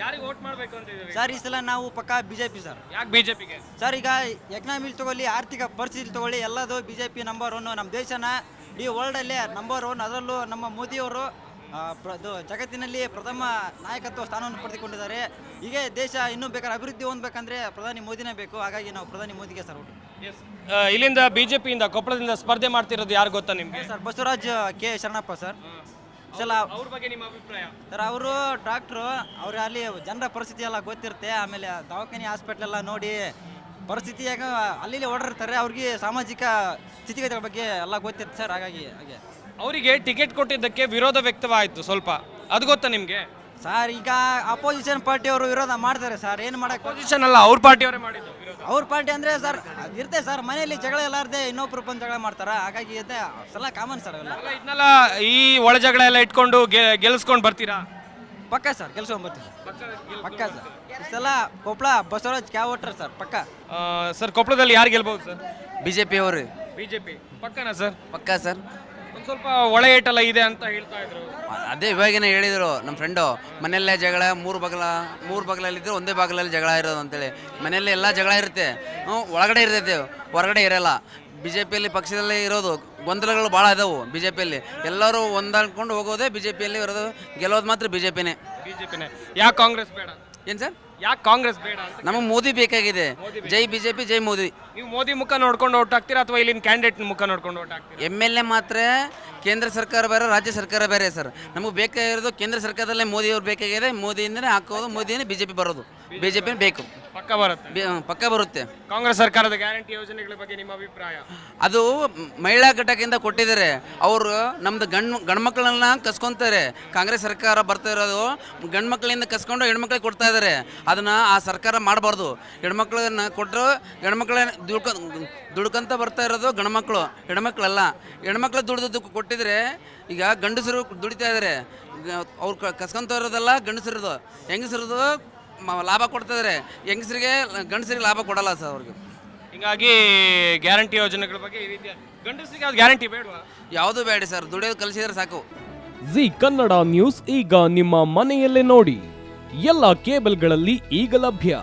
ಯಾರಿಗೆ ವೋಟ್ ಮಾಡಬೇಕು ಅಂತ ಇದೀವಿ ಸರ್ ಈ ಸಲ ನಾವು ಪಕ್ಕಾ ಬಿಜೆಪಿ ಸರ್. ಯಾಕೆ ಬಿಜೆಪಿಗೆ? ಸರ್ ಈಗ ಎಕನಾಮಿಕ್ ತಗೊಳ್ಳಿ, ಆರ್ಥಿಕ ಪರಿಸ್ಥಿತಿ ತಗೊಳ್ಳಿ, ಎಲ್ಲದು ಬಿಜೆಪಿ ನಂಬರ್ 1. ನಮ್ಮ ದೇಶನ ಈ ವರ್ಲ್ಡಲ್ಲೇ ನಂಬರ್ 1. ಅದರಲ್ಲೂ ನಮ್ಮ ಮೋದಿಯವರು ಜಗತ್ತಿನಲ್ಲಿ ಪ್ರಥಮ ನಾಯಕತ್ವ ಸ್ಥಾನವನ್ನು ಪಡೆದುಕೊಂಡಿದ್ದಾರೆ. ಹೀಗೆ ದೇಶ ಇನ್ನೂ ಬೇಕಾದ್ರೆ ಅಭಿವೃದ್ಧಿ ಹೊಂದಬೇಕಂದ್ರೆ ಪ್ರಧಾನಿ ಮೋದಿನೇ ಬೇಕು. ಹಾಗಾಗಿ ನಾವು ಪ್ರಧಾನಿ ಮೋದಿಗೆ ಸರ್ ಓಟು. ಇಲ್ಲಿಂದ ಬಿಜೆಪಿಯಿಂದ ಕೊಪ್ಪಳದಿಂದ ಸ್ಪರ್ಧೆ ಮಾಡ್ತಿರೋದು ಯಾರು ಗೊತ್ತಾ ನಿಮ್ಗೆ? Sir Basavaraj K Sharanappa sir. ಸಲ ಅವ್ರ ಬಗ್ಗೆ ನಿಮ್ಮ ಅಭಿಪ್ರಾಯ? ಸರ್ ಅವರು ಡಾಕ್ಟ್ರು, ಅವ್ರು ಅಲ್ಲಿ ಜನರ ಪರಿಸ್ಥಿತಿ ಎಲ್ಲ ಗೊತ್ತಿರುತ್ತೆ. ಆಮೇಲೆ ದವಾಖಾನೆ ಹಾಸ್ಪಿಟ್ಲ್ ಎಲ್ಲ ನೋಡಿ ಪರಿಸ್ಥಿತಿಯಾಗ ಅಲ್ಲಿ ಓಡಾಡ್ತಾರೆ. ಅವ್ರಿಗೆ ಸಾಮಾಜಿಕ ಸ್ಥಿತಿಗತಿಗಳ ಬಗ್ಗೆ ಎಲ್ಲ ಗೊತ್ತಿರುತ್ತೆ ಸರ್. ಹಾಗಾಗಿ ಅವರಿಗೆ ಟಿಕೆಟ್ ಕೊಟ್ಟಿದ್ದಕ್ಕೆ ವಿರೋಧ ವ್ಯಕ್ತವಾಯಿತು ಸ್ವಲ್ಪ, ಅದು ಗೊತ್ತಾ ನಿಮ್ಗೆ? ಸರ್ ಈಗ ಅಪೋಸಿಷನ್ ಪಾರ್ಟಿಯವರು ವಿರೋಧ ಮಾಡ್ತಾರೆ ಸರ್. ಏನು ಮಾಡಕ್ಕೆ? ಅಪೋಸಿಷನ್ ಅಲ್ಲ, ಅವ್ರ ಪಾರ್ಟಿಯವರೇ ಮಾಡಿದ್ದು ವಿರೋಧ. ಅವ್ರ ಪಾರ್ಟಿ ಅಂದರೆ ಸರ್ ಇರುತ್ತೆ ಸರ್, ಮನೆಯಲ್ಲಿ ಜಗಳ ಎಲ್ಲಾರ್ದೆ ಇನ್ನೊಬ್ರು ಬಂದು ಜಗಳ ಮಾಡ್ತಾರೆ. ಹಾಗಾಗಿ ಇದೆ ಎಲ್ಲ ಕಾಮನ್ ಸರ್. ಅವೆಲ್ಲ ಇದನ್ನೆಲ್ಲ ಈ ಒಳ ಜಗಳ ಎಲ್ಲ ಇಟ್ಕೊಂಡು ಗೆಲ್ಸ್ಕೊಂಡು ಬರ್ತೀರಾ? ಪಕ್ಕ ಸರ್, ಗೆಲ್ಸ್ಕೊಂಡ್ಬರ್ತೀವಿ ಪಕ್ಕ ಸರ್. ಇಷ್ಟೆಲ್ಲ ಕೊಪ್ಪಳ ಬಸವರಾಜ್ ಕ್ಯಾ ಓಟ್ರ್ ಸರ್ ಪಕ್ಕ. ಸರ್ ಕೊಪ್ಪಳದಲ್ಲಿ ಯಾರು ಗೆಲ್ಬಹುದು ಸರ್? ಬಿಜೆಪಿ ಅವರು. ಬಿಜೆಪಿ ಪಕ್ಕನಾ ಸರ್? ಪಕ್ಕ ಸರ್. ಒಂದು ಸ್ವಲ್ಪ ಒಳ ಏಟಲ್ಲ ಇದೆ ಅಂತ ಹೇಳ್ತಾ ಇದ್ರು. ಅದೇ ಇವಾಗಿನ ಹೇಳಿದರು ನಮ್ಮ ಫ್ರೆಂಡು, ಮನೆಯಲ್ಲೇ ಜಗಳ, ಮೂರು ಬಗಲಲ್ಲಿದ್ದರೆ ಒಂದೇ ಬಾಗಿಲಲ್ಲಿ ಜಗಳ ಇರೋದು ಅಂತೇಳಿ. ಮನೆಯಲ್ಲೇ ಎಲ್ಲ ಜಗಳ ಇರುತ್ತೆ, ಒಳಗಡೆ ಇರ್ತೈತೆ, ಹೊರಗಡೆ ಇರಲ್ಲ. ಬಿಜೆಪಿಯಲ್ಲಿ ಪಕ್ಷದಲ್ಲೇ ಇರೋದು ಗೊಂದಲಗಳು ಭಾಳ ಇದಾವೆ. ಬಿಜೆಪಿಯಲ್ಲಿ ಎಲ್ಲರೂ ಹೊಂದಾಡ್ಕೊಂಡು ಹೋಗೋದೇ ಬಿಜೆಪಿಯಲ್ಲಿ ಇರೋದು. ಗೆಲ್ಲೋದು ಮಾತ್ರ ಬಿಜೆಪಿನೇ. ಯಾಕೆ ಕಾಂಗ್ರೆಸ್ ಬೇಡ? ಏನು ಸರ್? ಯಾಕೆ ಕಾಂಗ್ರೆಸ್ ಬೇಡ ಅಂತ? ನಮಗೆ ಮೋದಿ ಬೇಕಾಗಿದೆ. ಜೈ ಬಿಜೆಪಿ, ಜೈ ಮೋದಿ. ನೀವು ಮೋದಿ ಮುಖ ನೋಡ್ಕೊಂಡು ಓಟ್ ಹಾಕ್ತೀರಾ ಅಥವಾ ಇಲ್ಲಿನ ಕ್ಯಾಂಡಿಡೇಟ್ ಮುಖ ನೋಡ್ಕೊಂಡು ಓಟ್ ಹಾಕ್ತೀರಾ? MLA ಮಾತ್ರ ಕೇಂದ್ರ ಸರ್ಕಾರ ಬೇರೆ, ರಾಜ್ಯ ಸರ್ಕಾರ ಬೇರೆ ಸರ್. ನಮಗೆ ಬೇಕಾಗಿರೋದು ಕೇಂದ್ರ ಸರ್ಕಾರದಲ್ಲೇ ಮೋದಿ ಅವ್ರು ಬೇಕಾಗಿದೆ. ಮೋದಿಯಿಂದನೇ ಹಾಕೋದು, ಮೋದಿನೇ ಬಿಜೆಪಿ ಬರೋದು. ಬಿಜೆಪಿ ಬೇಕು, ಪಕ್ಕ ಬರುತ್ತೆ. ಪಕ್ಕ ಬರುತ್ತೆ. ಕಾಂಗ್ರೆಸ್ ಸರ್ಕಾರದ ಗ್ಯಾರಂಟಿ ಯೋಜನೆಗಳ ಬಗ್ಗೆ ನಿಮ್ಮ ಅಭಿಪ್ರಾಯ? ಅದು ಮಹಿಳಾ ಘಟಕದಿಂದ ಕೊಟ್ಟಿದ್ದಾರೆ. ಅವರು ನಮ್ದು ಗಂಡ್ಮಕ್ಳನ್ನ ಕಸ್ಕೊಂತಾರೆ. ಕಾಂಗ್ರೆಸ್ ಸರ್ಕಾರ ಬರ್ತಾ ಇರೋದು ಗಂಡ್ಮಕ್ಳಿಂದ ಕಸ್ಕೊಂಡು ಹೆಣ್ಮಕ್ಳಿಗೆ ಕೊಡ್ತಾ ಇದ್ದಾರೆ. ಅದನ್ನು ಆ ಸರ್ಕಾರ ಮಾಡಬಾರ್ದು. ಹೆಣ್ಮಕ್ಳನ್ನ ಕೊಟ್ಟರು, ಹೆಣ್ಮಕ್ಳೇ ದುಡ್ಕೊಂತ ಬರ್ತಾ ಇರೋದು ಗಂಡ್ಮಕ್ಳು, ಹೆಣ್ಮಕ್ಳಲ್ಲ. ಹೆಣ್ಮಕ್ಳು ದುಡ್ದು ಕೊಟ್ಟಿದ್ರೆ ಈಗ ಗಂಡಸರು ದುಡಿತಾ ಇದ್ದಾರೆ. ಅವ್ರು ಕಸ್ಕೊಂತ ಇರೋದಲ್ಲ ಗಂಡಸರದು. ಹೆಂಗಸರದು ಲಾಭ ಕೊಡ್ತಾ ಇದ್ದಾರೆ. ಗಂಡಸರಿಗೆ ಲಾಭ ಕೊಡಲ್ಲ ಸರ್ ಅವ್ರಿಗೆ. ಹೀಗಾಗಿ ಗ್ಯಾರಂಟಿ ಯೋಜನೆಗಳ ಬಗ್ಗೆ ಈ ರೀತಿಯ ಗಂಡಸರಿಗೆ ಯಾವ್ದು ಗ್ಯಾರಂಟಿ ಬೇಡವಾ? ಯಾವುದು ಬೇಡ ಸರ್, ದುಡಿಯೋದು ಕಲಿಸಿದ್ರೆ ಸಾಕು. ಜಿ ಕನ್ನಡ ನ್ಯೂಸ್ ಈಗ ನಿಮ್ಮ ಮನೆಯಲ್ಲೇ ನೋಡಿ. ಎಲ್ಲ ಕೇಬಲ್ಗಳಲ್ಲಿ ಈಗ ಲಭ್ಯ.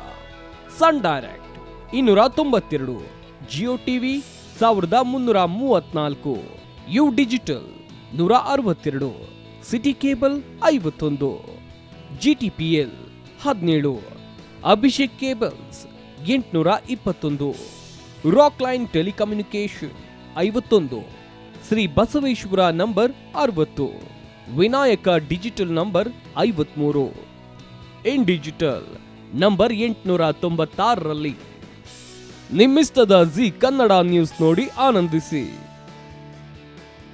Sun Direct 292, Jio TV 1334, U digital 162, city cable 51, GTPL 17, Abhishek cables 821, Rockline telecommunication 51, Shri Basaveshwara number 60, Vinayaka digital number 53, in digital number 896ರಲ್ಲಿ. ನಿಮ್ಮಿಸ್ತದ ಜಿ ಕನ್ನಡ ನ್ಯೂಸ್ ನೋಡಿ ಆನಂದಿಸಿ.